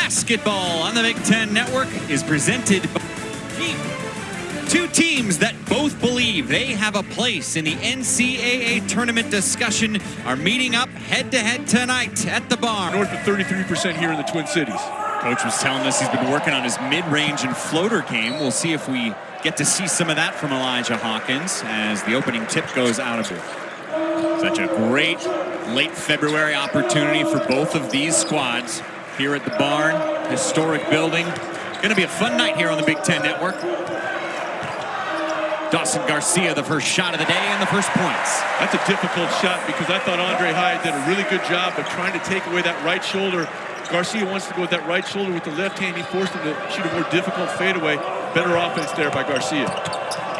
Basketball on the Big Ten Network is presented by two teams that both believe they have a place in the NCAA tournament discussion are meeting up head-to-head tonight at the barn. North of 33% here in the Twin Cities. Coach was telling us he's been working on his mid-range and floater game. We'll see if we get to see some of that from Elijah Hawkins as the opening tip goes out of it. Such a great late February opportunity for both of these squads here at the barn. Historic building. Going to be a fun night here on the Big Ten Network. Dawson Garcia, the first shot of the day and the first points. That's a difficult shot because I thought Andre Hyatt did a really good job of trying to take away that right shoulder. Garcia wants to go with that right shoulder with the left hand. He forced him to shoot a more difficult fadeaway. Better offense there by Garcia.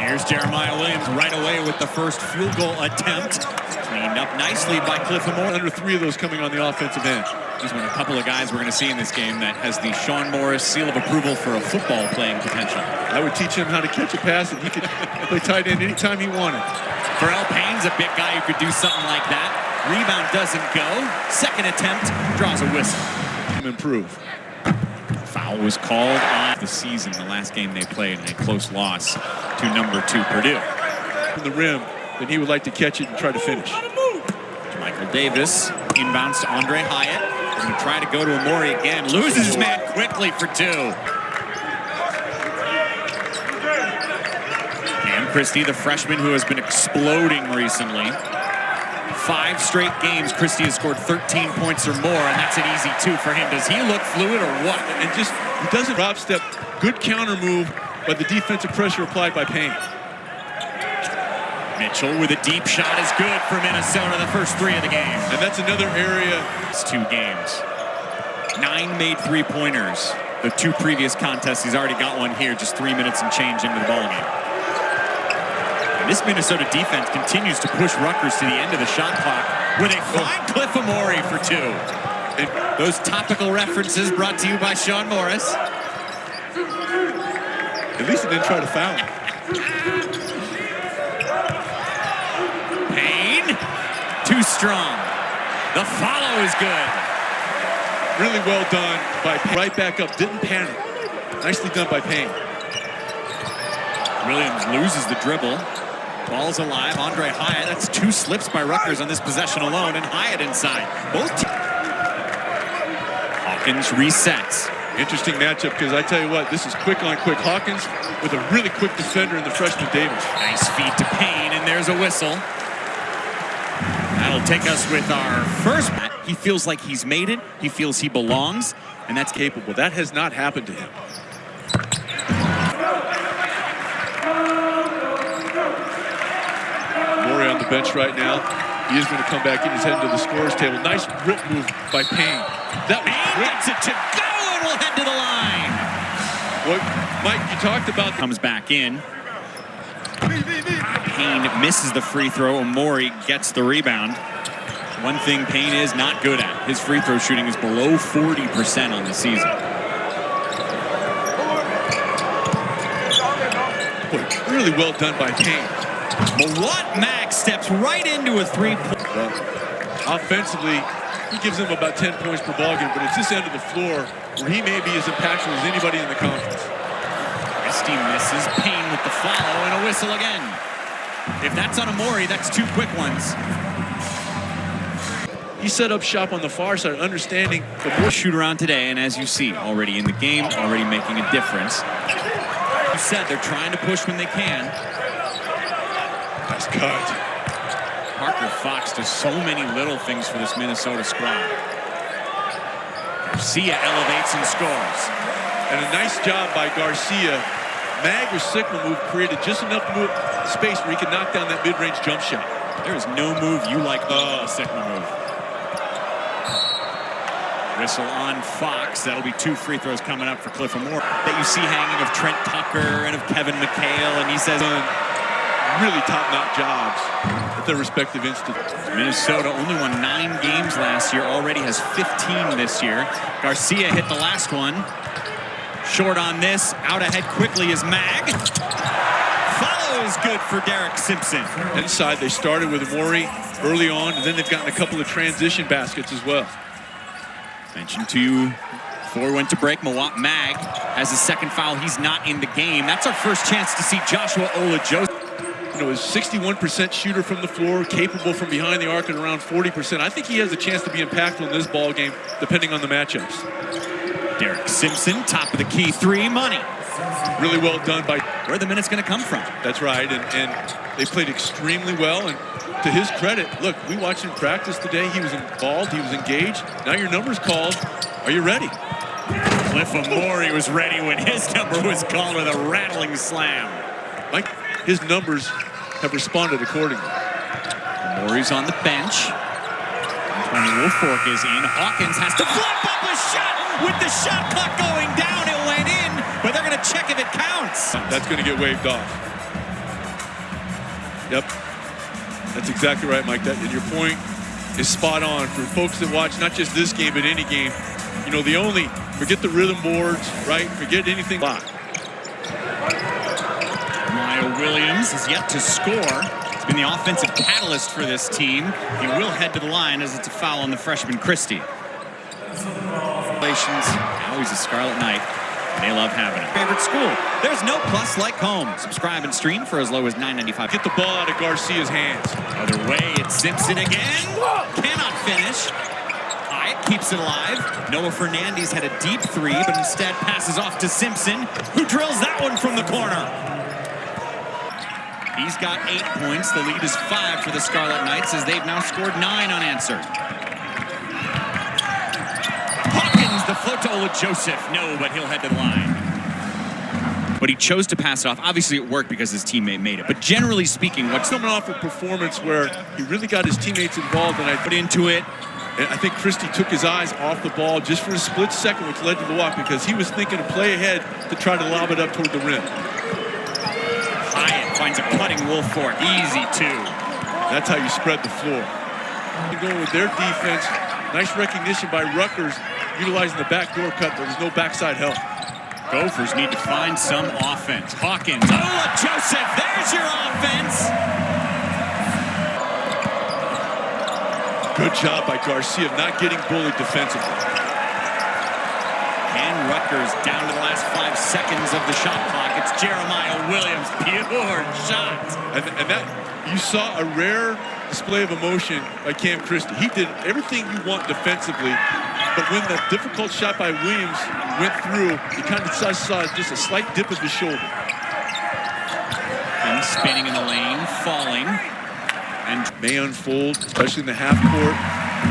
Here's Jeremiah Williams right away with the first field goal attempt. Cleaned up nicely by Cliff Moore. Under 3 of those coming on the offensive end. He's one of a couple of guys we're going to see in this game that has the Sean Morris seal of approval for a football playing potential. I would teach him how to catch a pass, and he could play tight end anytime he wanted. Pharrell Payne's a big guy who could do something like that. Rebound doesn't go. Second attempt, draws a whistle. Improve. Foul was called on the season, the last game they played in a close loss to number 2 Purdue. In the rim, then he would like to catch it and try to finish. Michael Davis inbounds to Andre Hyatt. They're going to try to go to Amori again. Loses his man quickly for 2. Cam Christie, the freshman who has been exploding recently. 5 straight games, Christie has scored 13 points or more, and that's an easy 2 for him. Does he look fluid or what? And just, he doesn't drop step. Good counter move, but the defensive pressure applied by Payne. Mitchell with a deep shot is good for Minnesota, the first 3 of the game. And that's another area. It's 2 games. 9 made 3-pointers. The 2 previous contests, he's already got one here, just 3 minutes and change into the ballgame. And this Minnesota defense continues to push Rutgers to the end of the shot clock where they find Cliff Amori for 2. And those topical references brought to you by Sean Morris. At least he didn't try to foul him. Payne, too strong. The follow is good. Really well done by Payne. Right back up, didn't panic. Nicely done by Payne. Williams loses the dribble. Ball's alive. Andre Hyatt. That's 2 slips by Rutgers on this possession alone, and Hyatt inside. Hawkins resets. Interesting matchup because I tell you what, this is quick on quick. Hawkins with a really quick defender in the freshman Davis. Nice feed to Payne, and there's a whistle. That'll take us with our first. He feels like he's made it. He feels he belongs, and that's capable. That has not happened to him. Maury on the bench right now. He is going to come back in. He's heading to the scorer's table. Nice rip move by Payne. That was Payne gets it to go, and we'll head to the line. Well, Mike, you talked about... Comes back in. Payne misses the free throw. Amori gets the rebound. One thing Payne is not good at. His free throw shooting is below 40% on the season. Boy, really well done by Payne. Mawat Max steps right into a 3-point. Well, offensively, he gives them about 10 points per ballgame, but it's this end of the floor where he may be as impactful as anybody in the conference. Christie misses. Payne with the follow and a whistle again. If that's on Amori, that's 2 quick ones. He set up shop on the far side, understanding the boy shoot around today, and as you see, already in the game, already making a difference. You said they're trying to push when they can. Nice cut. Parker Fox does so many little things for this Minnesota squad. Garcia elevates and scores. And a nice job by Garcia. Mag or signal move created just enough space where he could knock down that mid-range jump shot. There is no move you like more than a signal move. Whistle on Fox. That'll be 2 free throws coming up for Cliff Moore that you see hanging of Trent Tucker and of Kevin McHale, and he says really top-notch jobs at their respective institutes. Minnesota only won 9 games last year, already has 15 this year. Garcia hit the last one. Short on this, out ahead quickly is Mag. Follow is good for Derek Simpson. Inside, they started with Amori early on, and then they've gotten a couple of transition baskets as well. Mentioned to you Before we went to break, Mag has his second foul. He's not in the game. That's our first chance to see Joshua Ola-Joseph. You know, is 61% shooter from the floor, capable from behind the arc at around 40%. I think he has a chance to be impactful in this ball game, depending on the matchups. Derek Simpson, top of the key three, money. Really well done by... Where are the minutes going to come from? That's right, and they played extremely well. And to his credit, look, we watched him practice today. He was involved, he was engaged. Now your number's called. Are you ready? Cliff Amore was ready when his number was called with a rattling slam. Mike, his numbers have responded accordingly. Amore's on the bench. Tony Woolfork is in. Hawkins has to flip up a shot with the shot clock going down. It went in, but they're going to check if it counts. That's going to get waved off. Yep. That's exactly right, Mike. And your point is spot on for folks that watch not just this game, but any game. You know, forget the rhythm boards, right? Forget anything. Maya Williams has yet to score. He's been the offensive catalyst for this team. He will head to the line as it's a foul on the freshman Christie. Now he's a Scarlet Knight. They love having it. Favorite school. There's no plus like home. Subscribe and stream for as low as $9.95. Get the ball out of Garcia's hands. Other way, it's Simpson again. Cannot finish. Hyatt keeps it alive. Noah Fernandez had a deep three, but instead passes off to Simpson, who drills that one from the corner. He's got 8 points. The lead is 5 for the Scarlet Knights as they've now scored 9 unanswered. Hawkins, the float to Ola-Joseph. No, but he'll head to the line. But he chose to pass it off. Obviously, it worked because his teammate made it. But generally speaking, what's coming off a performance where he really got his teammates involved, and I put into it. And I think Christie took his eyes off the ball just for a split second, which led to the walk, because he was thinking to play ahead to try to lob it up toward the rim. Hyatt finds a cutting Woolfork. Easy two. That's how you spread the floor. Going with their defense. Nice recognition by Rutgers, utilizing the backdoor cut, but there's no backside help. Gophers need to find some offense. Hawkins. Ola-Joseph, there's your offense. Good job by Garcia not getting bullied defensively. And Rutgers down to the last 5 seconds of the shot clock. It's Jeremiah Williams, pure shot. And that, you saw a rare display of emotion by Cam Christie. He did everything you want defensively, but when the difficult shot by Williams went through, you kind of saw just a slight dip of his shoulder. And spinning in the lane, falling. And may unfold, especially in the half court.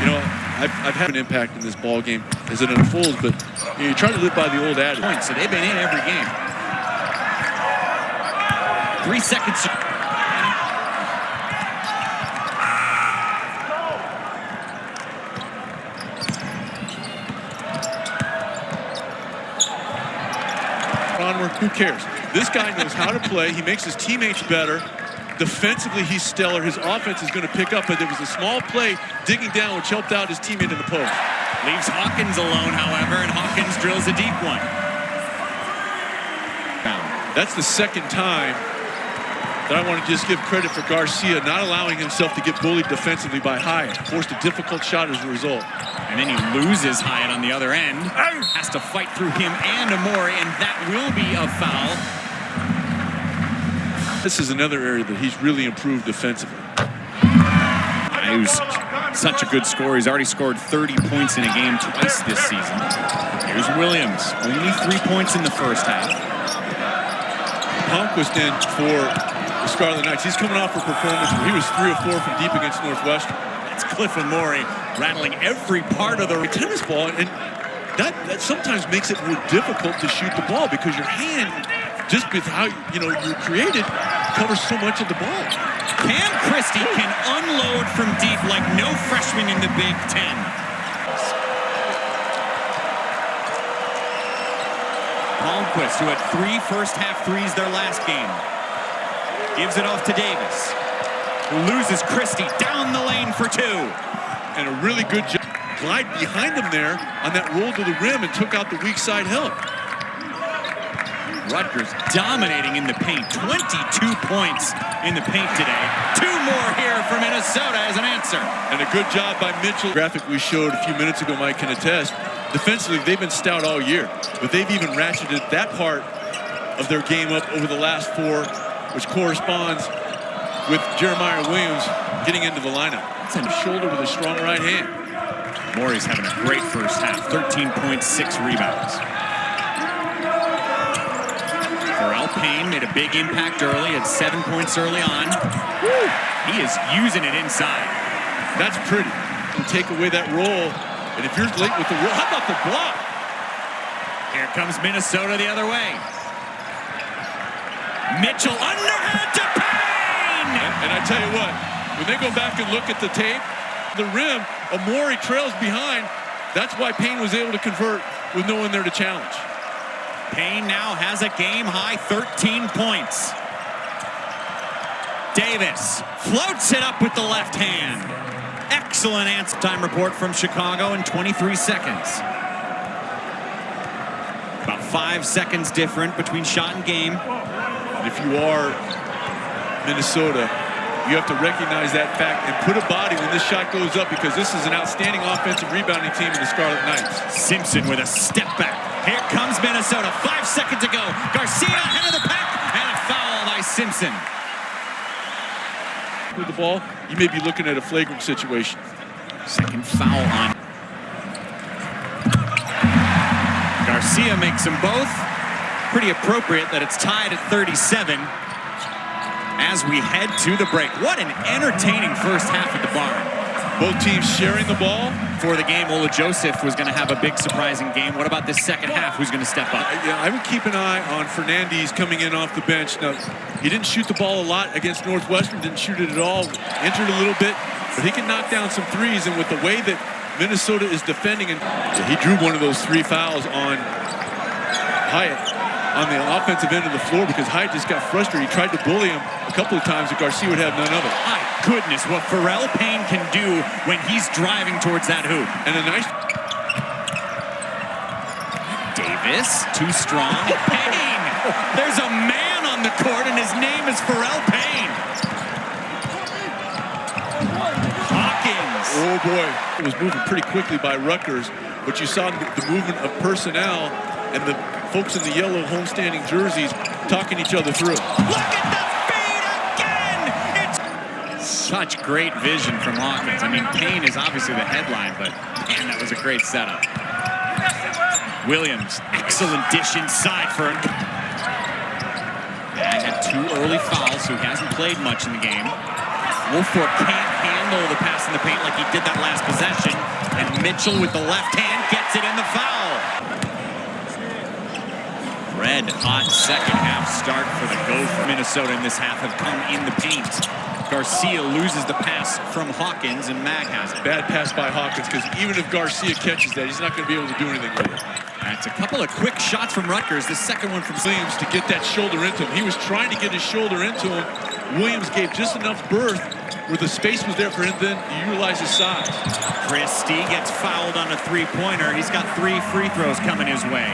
You know, I've had an impact in this ball game as it unfolds, but you try to live by the old adage. So they've been in every game. 3 seconds. Onward, who cares? This guy knows how to play. He makes his teammates better. Defensively, he's stellar. His offense is going to pick up, but there was a small play digging down which helped out his teammate in the post. Leaves Hawkins alone, however, and Hawkins drills a deep one. That's the second time that I want to just give credit for Garcia not allowing himself to get bullied defensively by Hyatt. Forced a difficult shot as a result. And then he loses Hyatt on the other end. Has to fight through him and Amore, and that will be a foul. This is another area that he's really improved defensively. He's such a good scorer. He's already scored 30 points in a game twice this season. Here's Williams. Only 3 points in the first half. Palmquist in for the Scarlet Knights. He's coming off a performance where he was 3 of 4 from deep against Northwestern. That's Cliff Amore rattling every part of the tennis ball, and that sometimes makes it more difficult to shoot the ball because your hand, just with how you're created, covers so much of the ball. Cam Christie can unload from deep like no freshman in the Big Ten. Palmquist, who had 3 first-half threes their last game, gives it off to Davis, who loses Christie down the lane for 2. And a really good job. Glide behind him there on that roll to the rim and took out the weak side help. Rutgers dominating in the paint. 22 points in the paint today. 2 more here for Minnesota as an answer. And a good job by Mitchell. The graphic we showed a few minutes ago, Mike can attest. defensively, they've been stout all year, but they've even ratcheted that part of their game up over the last 4, which corresponds with Jeremiah Williams getting into the lineup. It's on the shoulder with a strong right hand. Morey's having a great first half, 13.6 rebounds. Pharrell Payne made a big impact early, had 7 points early on. Woo! He is using it inside. That's pretty. You take away that roll, and if you're late with the roll, how about the block? Here comes Minnesota the other way. Mitchell underhand to Payne! And I tell you what, when they go back and look at the tape, the rim, Amori trails behind. That's why Payne was able to convert with no one there to challenge. Payne now has a game-high 13 points. Davis floats it up with the left hand. Excellent answer time report from Chicago in 23 seconds. About 5 seconds different between shot and game. And if you are Minnesota, you have to recognize that fact and put a body when this shot goes up, because this is an outstanding offensive rebounding team in the Scarlet Knights. Simpson with a step back. Here comes Minnesota. 5 seconds to go. Garcia ahead of the pack, and a foul by Simpson. With the ball, you may be looking at a flagrant situation. Second foul on. Garcia makes them both. Pretty appropriate that it's tied at 37 as we head to the break. What an entertaining first half at the barn. Both teams sharing the ball. For the game, Ola Joseph was going to have a big surprising game. What about this second half? Who's going to step up? Yeah, I would keep an eye on Fernandez coming in off the bench. Now, he didn't shoot the ball a lot against Northwestern, didn't shoot it at all, entered a little bit, but he can knock down some threes, and with the way that Minnesota is defending, and he drew one of those 3 fouls on Hyatt on the offensive end of the floor because Hyatt just got frustrated. He tried to bully him a couple of times, but Garcia would have none of it. My goodness, what Pharrell Payne can do when he's driving towards that hoop. And a nice... Davis, too strong. Payne! There's a man on the court, and his name is Pharrell Payne. Hawkins. Oh, boy. It was moving pretty quickly by Rutgers, but you saw the movement of personnel and the folks in the yellow homestanding jerseys talking each other through. Look at the feed again! It's such great vision from Hawkins. I mean, Payne is obviously the headline, but man, that was a great setup. Williams, excellent dish inside for him. Mag had 2 early fouls, so he hasn't played much in the game. Wolford can't handle the pass in the paint like he did that last possession, and Mitchell with the left hand gets it in the foul. Red hot second half start for the Gopher. Minnesota in this half have come in the paint. Garcia loses the pass from Hawkins, and Mag has it. Bad pass by Hawkins, because even if Garcia catches that, he's not going to be able to do anything with it. That's a couple of quick shots from Rutgers. The second one from Williams to get that shoulder into him. He was trying to get his shoulder into him. Williams gave just enough berth where the space was there for him then to utilize his size. Christie gets fouled on a three-pointer. He's got 3 free throws coming his way.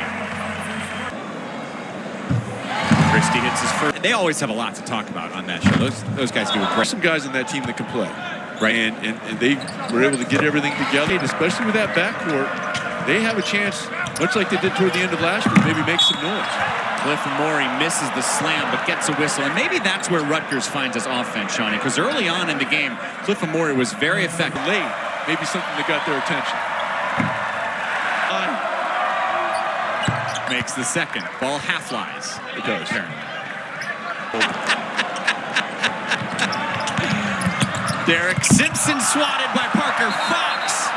Christie hits his first. They always have a lot to talk about on that show. Those guys do a great. There's some guys on that team that can play. Right. And they were able to get everything together. And especially with that backcourt, they have a chance, much like they did toward the end of last year, maybe make some noise. Cliff Morey misses the slam, but gets a whistle. And maybe that's where Rutgers finds his offense, Shawnee, because early on in the game, Cliff Morey was very effective. Late, maybe something that got their attention. Makes the second. Ball half lies. It does. Derek Simpson swatted by Parker Fox.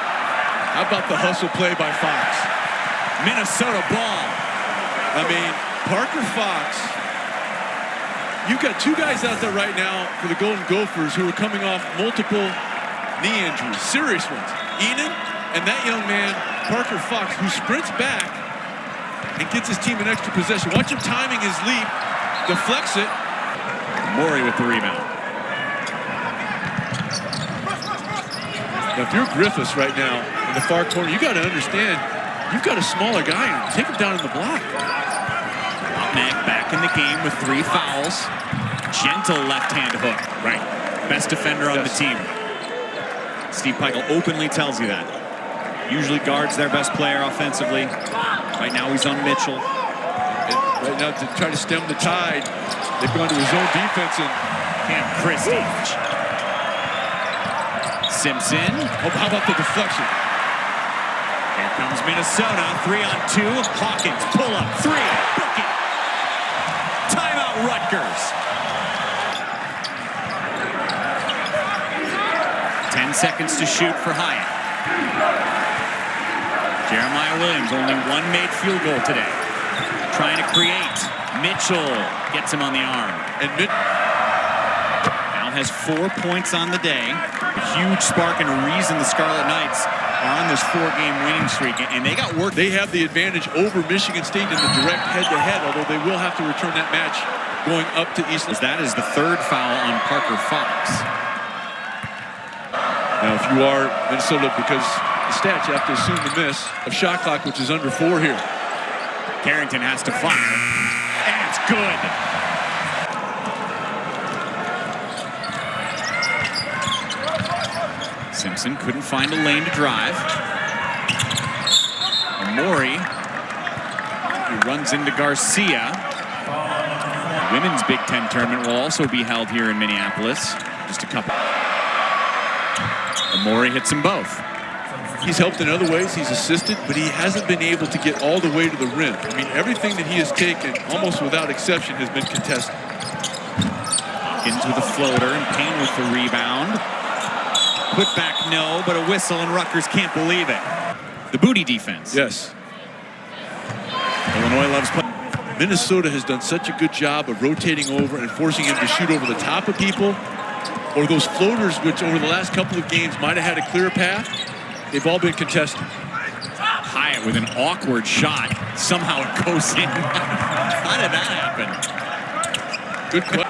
How about the hustle play by Fox? Minnesota ball. I mean, Parker Fox, you've got 2 guys out there right now for the Golden Gophers who are coming off multiple knee injuries, serious ones. Enan and that young man, Parker Fox, who sprints back and gets his team an extra possession. Watch him timing his leap, deflects it. Morey with the rebound. Now, if you're Griffiths right now in the far corner, you got to understand, you've got a smaller guy, and take him down in the block. Mag back in the game with 3 fouls. Gentle left-hand hook. Right. Best defender on the team. Steve Peichel openly tells you that. Usually guards their best player offensively. Right now he's on Mitchell. And right now to try to stem the tide, they've gone to his own defense and Cam Christie. Simpson. oh, how about the deflection? Here comes Minnesota. 3-on-2. Hawkins. Pull up. 3. Book it. Timeout Rutgers. 10 seconds to shoot for Hyatt. Jeremiah Williams, only one made field goal today. Trying to create. Mitchell gets him on the arm. And Now has 4 points on the day. A huge spark and a reason the Scarlet Knights are on this 4-game winning streak. And they got work. they have the advantage over Michigan State in the direct head-to-head, although they will have to return that match going up to East. That is the 3rd foul on Parker Fox. Now, if you are Minnesota, because the stats, you have to assume the miss of shot clock, which is under 4 here. Carrington has to fire. And it's good. Simpson couldn't find a lane to drive. Amori, who runs into Garcia. The women's Big Ten tournament will also be held here in Minneapolis. Just a couple. Amori hits them both. He's helped in other ways. He's assisted, but he hasn't been able to get all the way to the rim. I mean, everything that he has taken, almost without exception, has been contested. Hawkins with a floater and Payne with the rebound. Put back, no, but a whistle, and Rutgers can't believe it. The booty defense. Yes. Illinois loves play. Minnesota has done such a good job of rotating over and forcing him to shoot over the top of people, or those floaters, which over the last couple of games might have had a clear path. They've all been contested. Hyatt with an awkward shot. Somehow it goes in. How did that happen? Good cut.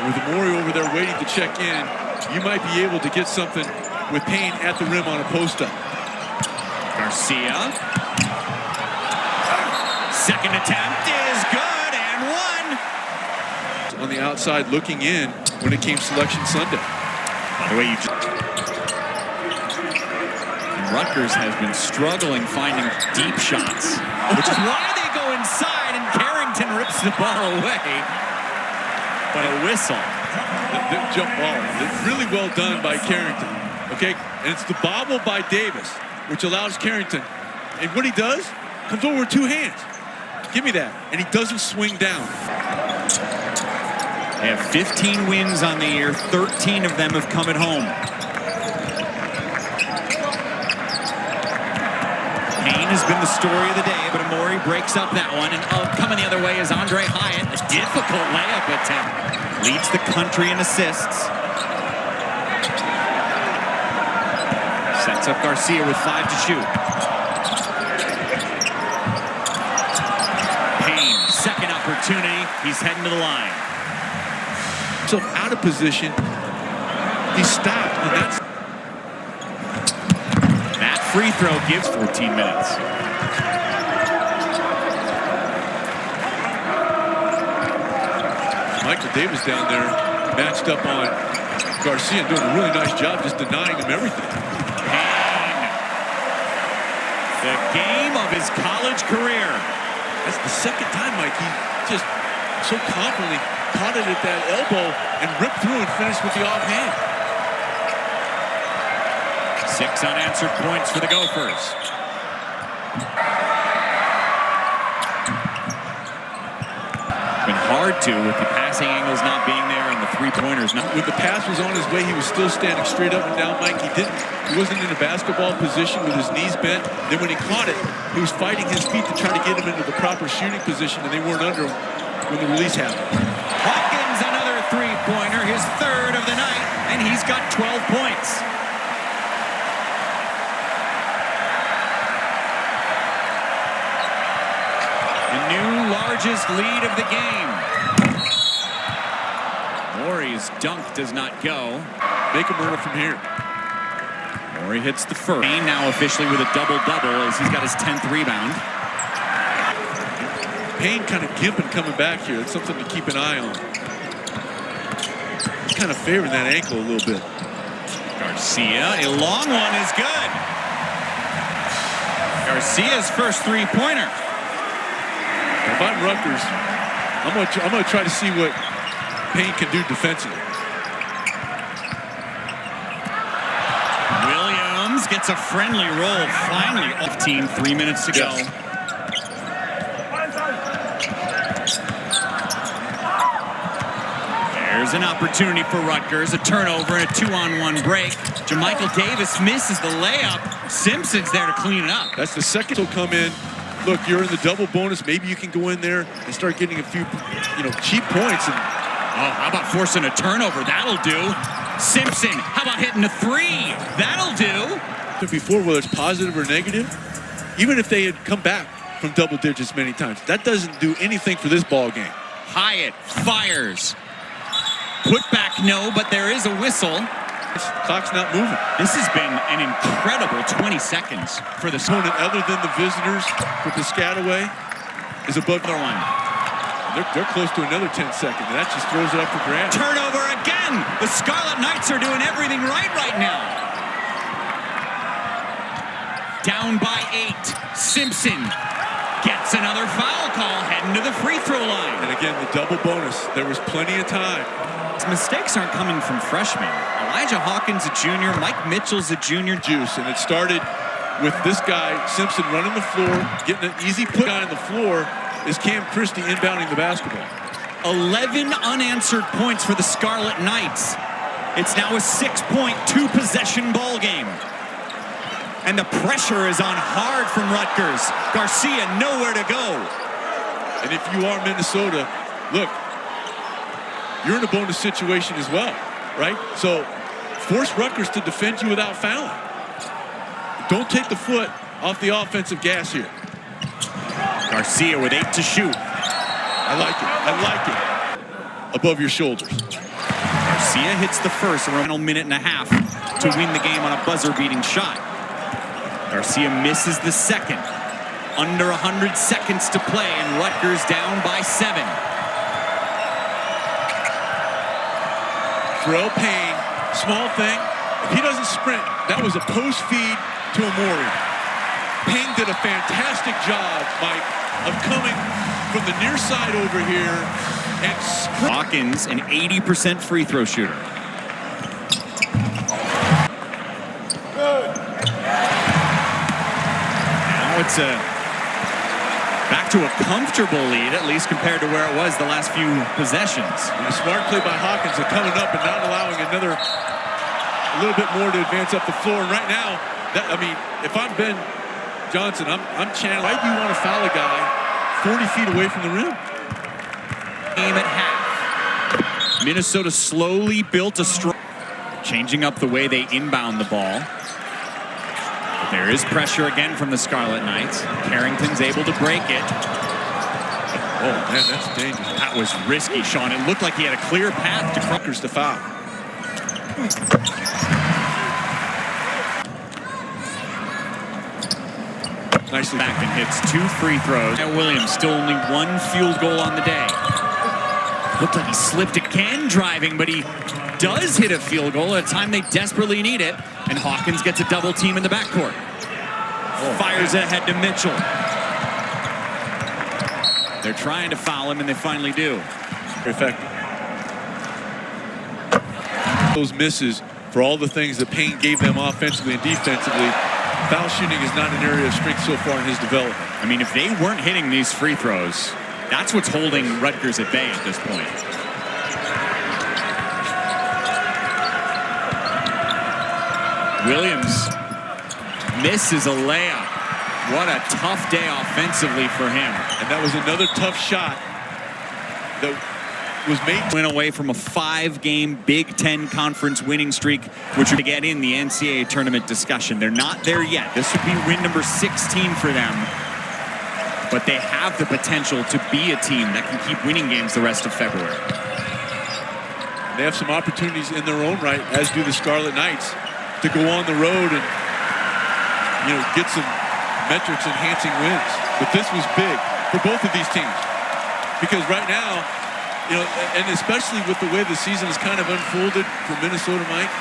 With Amori over there waiting to check in, you might be able to get something with Payne at the rim on a post-up. Garcia. Second attempt is good and one. On the outside looking in when it came Selection Sunday. By the way, Rutgers has been struggling finding deep shots, which is why they go inside and Carrington rips the ball away. But a whistle. The jump ball. It's really well done by Carrington. Okay, and it's the bobble by Davis, which allows Carrington. And what he does, comes over with 2 hands. Give me that. And he doesn't swing down. They have 15 wins on the year. 13 of them have come at home. Payne has been the story of the day, but Amori breaks up that one. And coming the other way is Andre Hyatt. A difficult layup attempt. Leads the country in assists. Sets up Garcia with 5 to shoot. Payne, second opportunity. He's heading to the line. So out of position, he stopped. And that's that free throw gives 14 minutes. Michael Davis down there matched up on Garcia, doing a really nice job just denying him everything. Payne. The game of his college career. That's the second time, Mike. He just so confidently caught it at that elbow and ripped through and finished with the offhand. 6 unanswered points for the Gophers. Been hard to with the passing angles not being there and the 3-pointers not. When the pass was on his way, he was still standing straight up and down, Mike. He wasn't in a basketball position with his knees bent. Then when he caught it, he was fighting his feet to try to get him into the proper shooting position, and they weren't under him when the release happened. Hawkins, another 3-pointer, his 3rd of the night, and he's got 12 points. The new largest lead of the game. Maury's dunk does not go. Make him run it from here. Maury hits the first. Payne now officially with a double-double as he's got his 10th rebound. Payne kind of gimping coming back here. That's something to keep an eye on. He's kind of favoring that ankle a little bit. Garcia, a long one is good. Garcia's first three-pointer. If I'm Rutgers, I'm gonna try to see what Payne can do defensively. Williams gets a friendly roll finally. 15, 3 minutes to go. There's an opportunity for Rutgers, a turnover and a 2-on-1 break. Jamichael Davis misses the layup. Simpson's there to clean it up. That's the second will come in. Look, you're in the double bonus. Maybe you can go in there and start getting a few, cheap points. And how about forcing a turnover? That'll do. Simpson, how about hitting a three? That'll do. Before, whether it's positive or negative, even if they had come back from double digits many times, that doesn't do anything for this ball game. Hyatt fires. Put back, no, but there is a whistle. This clock's not moving. This has been an incredible 20 seconds for the opponent, other than the visitors for Piscataway, is above the one. They're close to another 10 seconds, and that just throws it up for grabs. Turnover again. The Scarlet Knights are doing everything right now. Down by 8. Simpson gets another foul call, heading to the free throw line. And again, the double bonus. There was plenty of time. His mistakes aren't coming from freshmen. Elijah Hawkins, a junior. Mike Mitchell's a junior. Juice, and it started with this guy, Simpson, running the floor, getting an easy put on the floor, is Cam Christie inbounding the basketball. 11 unanswered points for the Scarlet Knights. It's now a 6-point, 2-possession ball game. And the pressure is on hard from Rutgers. Garcia nowhere to go. And if you are Minnesota, look, you're in a bonus situation as well, right? So force Rutgers to defend you without fouling. Don't take the foot off the offensive gas here. Garcia with 8 to shoot. I like it. Above your shoulders. Garcia hits the first, around a minute and a half to win the game on a buzzer-beating shot. Garcia misses the second. Under 100 seconds to play, and Rutgers down by 7. Pharrell Payne, small thing. If he doesn't sprint, that was a post feed to Amori. Payne did a fantastic job, Mike, of coming from the near side over here and Hawkins, an 80% free throw shooter. Now it's back to a comfortable lead, at least compared to where it was the last few possessions. And a smart play by Hawkins of coming up and not allowing a little bit more to advance up the floor. And right now, if I'm Ben Johnson, I'm channeling. Why do you want to foul a guy 40 feet away from the rim? Game at half. Minnesota slowly built a strong, changing up the way they inbound the ball. But there is pressure again from the Scarlet Knights. Carrington's able to break it. Oh man, that's dangerous. That was risky, Sean. It looked like he had a clear path to Rutgers to foul. Nicely back and hits 2 free throws. Williams still only 1 field goal on the day. Looked like he slipped again driving, but he does hit a field goal at a time they desperately need it. And Hawkins gets a double team in the backcourt. Fires it ahead to Mitchell. They're trying to foul him, and they finally do. Effective. Those misses for all the things that Payne gave them offensively and defensively. Foul shooting is not an area of strength so far in his development. I mean, if they weren't hitting these free throws, that's what's holding Rutgers at bay at this point. Williams misses a layup. What a tough day offensively for him. And that was another tough shot that was made. Went away from a 5-game Big Ten Conference winning streak, which would get in the NCAA tournament discussion. They're not there yet. This would be win number 16 for them. But they have the potential to be a team that can keep winning games the rest of February. They have some opportunities in their own right, as do the Scarlet Knights, to go on the road and get some metrics enhancing wins. But this was big for both of these teams, because right now, and especially with the way the season has kind of unfolded for Minnesota, Mike,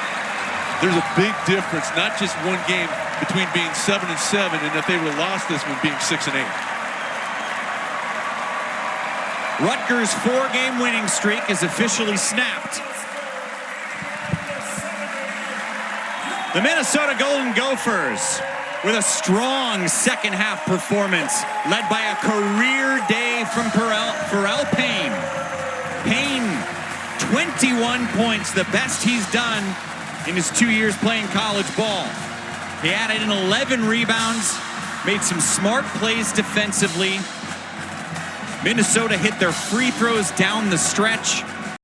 There's a big difference, not just one game, between being 7-7 and if they would have lost this one being 6-8. Rutgers' 4-game winning streak is officially snapped. The Minnesota Golden Gophers with a strong second half performance led by a career day from Pharrell Payne. Payne, 21 points, the best he's done in his 2 years playing college ball. He added in 11 rebounds, made some smart plays defensively. Minnesota hit their free throws down the stretch.